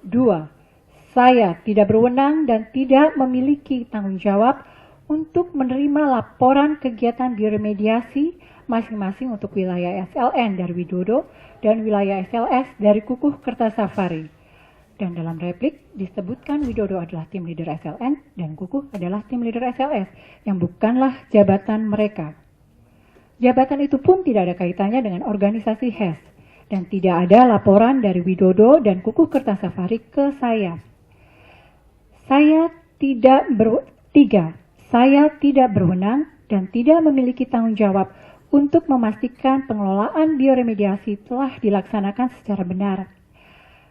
2. Saya tidak berwenang dan tidak memiliki tanggung jawab untuk menerima laporan kegiatan bioremediasi masing-masing untuk wilayah SLN dari Widodo dan wilayah SLS dari Kukuh Kertasafari. Dan dalam replik disebutkan Widodo adalah tim leader SLN dan Kukuh adalah tim leader SLS yang bukanlah jabatan mereka. Jabatan itu pun tidak ada kaitannya dengan organisasi HES dan tidak ada laporan dari Widodo dan Kukuh Kertasafari ke saya. Saya tidak berwenang dan tidak memiliki tanggung jawab untuk memastikan pengelolaan bioremediasi telah dilaksanakan secara benar.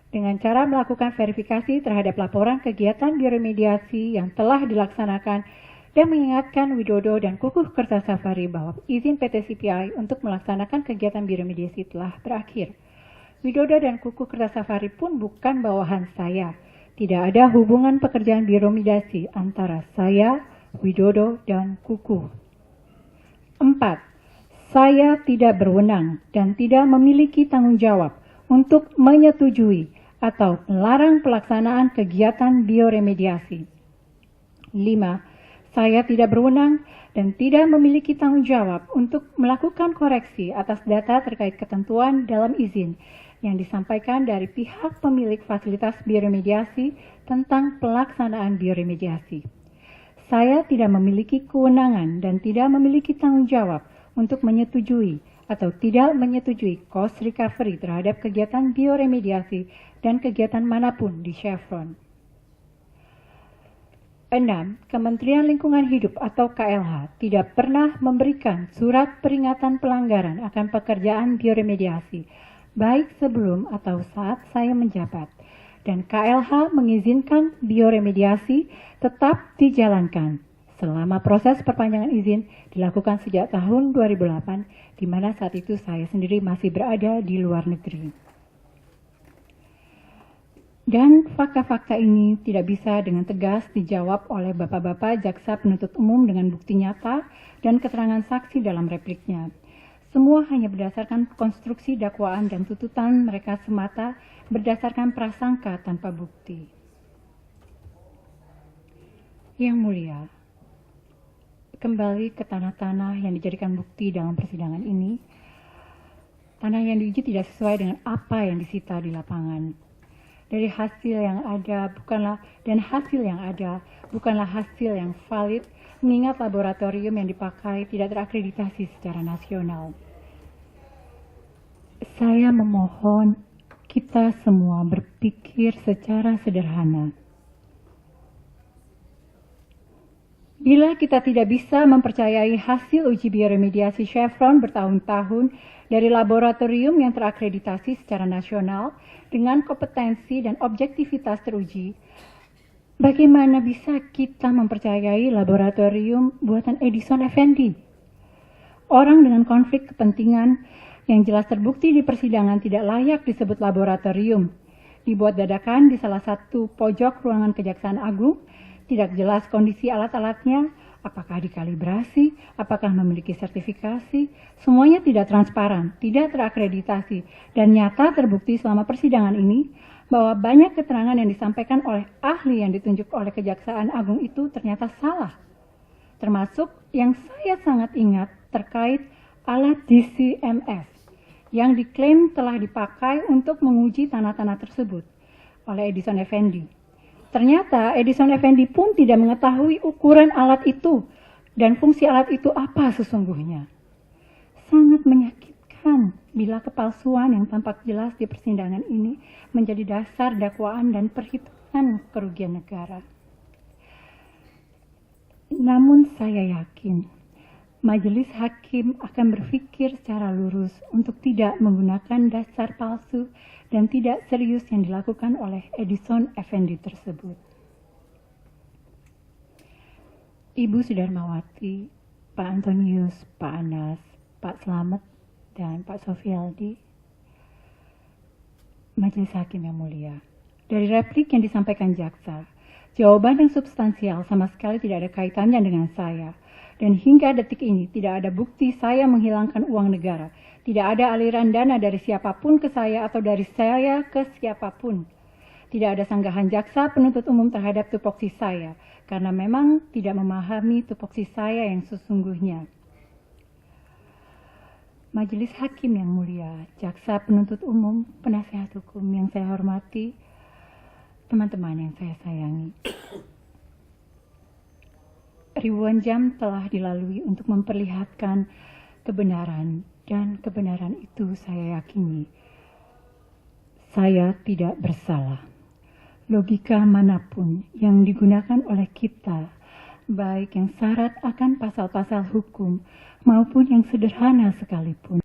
Dengan cara melakukan verifikasi terhadap laporan kegiatan bioremediasi yang telah dilaksanakan dan mengingatkan Widodo dan Kukuh Kertasafari bahwa izin PT CPI untuk melaksanakan kegiatan bioremediasi telah berakhir. Widodo dan Kukuh Kertasafari pun bukan bawahan saya. Tidak ada hubungan pekerjaan bioremediasi antara saya, Widodo, dan Kukuh. 4. Saya tidak berwenang dan tidak memiliki tanggung jawab untuk menyetujui atau melarang pelaksanaan kegiatan bioremediasi. 5. Saya tidak berwenang dan tidak memiliki tanggung jawab untuk melakukan koreksi atas data terkait ketentuan dalam izin yang disampaikan dari pihak pemilik fasilitas bioremediasi tentang pelaksanaan bioremediasi. Saya tidak memiliki kewenangan dan tidak memiliki tanggung jawab untuk menyetujui atau tidak menyetujui cost recovery terhadap kegiatan bioremediasi dan kegiatan manapun di Chevron. 6. Kementerian Lingkungan Hidup atau KLH tidak pernah memberikan surat peringatan pelanggaran akan pekerjaan bioremediasi baik sebelum atau saat saya menjabat, dan KLH mengizinkan bioremediasi tetap dijalankan selama proses perpanjangan izin dilakukan sejak tahun 2008, di mana saat itu saya sendiri masih berada di luar negeri. Dan fakta-fakta ini tidak bisa dengan tegas dijawab oleh Bapak-Bapak Jaksa Penuntut Umum dengan bukti nyata dan keterangan saksi dalam repliknya. Semua hanya berdasarkan konstruksi dakwaan dan tuntutan mereka semata berdasarkan prasangka tanpa bukti. Yang mulia, kembali ke tanah-tanah yang dijadikan bukti dalam persidangan ini, tanah yang diuji tidak sesuai dengan apa yang disita di lapangan. Dari hasil yang ada bukanlah hasil yang valid, mengingat laboratorium yang dipakai tidak terakreditasi secara nasional. Saya memohon kita semua berpikir secara sederhana. Bila kita tidak bisa mempercayai hasil uji bioremediasi Chevron bertahun-tahun dari laboratorium yang terakreditasi secara nasional dengan kompetensi dan objektivitas teruji, bagaimana bisa kita mempercayai laboratorium buatan Edison Effendi? Orang dengan konflik kepentingan yang jelas terbukti di persidangan tidak layak disebut laboratorium, dibuat dadakan di salah satu pojok ruangan Kejaksaan Agung, tidak jelas kondisi alat-alatnya, apakah dikalibrasi, apakah memiliki sertifikasi, semuanya tidak transparan, tidak terakreditasi, dan nyata terbukti selama persidangan ini bahwa banyak keterangan yang disampaikan oleh ahli yang ditunjuk oleh Kejaksaan Agung itu ternyata salah. Termasuk yang saya sangat ingat terkait alat DCMS yang diklaim telah dipakai untuk menguji tanah-tanah tersebut oleh Edison Effendi. Ternyata Edison Effendi pun tidak mengetahui ukuran alat itu dan fungsi alat itu apa sesungguhnya. Sangat menyakitkan bila kepalsuan yang tampak jelas di persidangan ini menjadi dasar dakwaan dan perhitungan kerugian negara. Namun saya yakin majelis hakim akan berpikir secara lurus untuk tidak menggunakan dasar palsu dan tidak serius yang dilakukan oleh Edison Effendi tersebut. Ibu Sudarmawati, Pak Antonius, Pak Anas, Pak Slamet, dan Pak Sofialdi, Majelis Hakim yang mulia. Dari replik yang disampaikan jaksa, jawaban yang substansial sama sekali tidak ada kaitannya dengan saya Dan hingga detik ini tidak ada bukti saya menghilangkan uang negara. Tidak ada aliran dana dari siapapun ke saya atau dari saya ke siapapun. Tidak ada sanggahan jaksa penuntut umum terhadap tupoksi saya, karena memang tidak memahami tupoksi saya yang sesungguhnya. Majelis Hakim yang mulia, jaksa penuntut umum, penasihat hukum yang saya hormati, teman-teman yang saya sayangi. Ribuan jam telah dilalui untuk memperlihatkan kebenaran, dan kebenaran itu saya yakini. Saya tidak bersalah. Logika manapun yang digunakan oleh kita, baik yang syarat akan pasal-pasal hukum maupun yang sederhana sekalipun,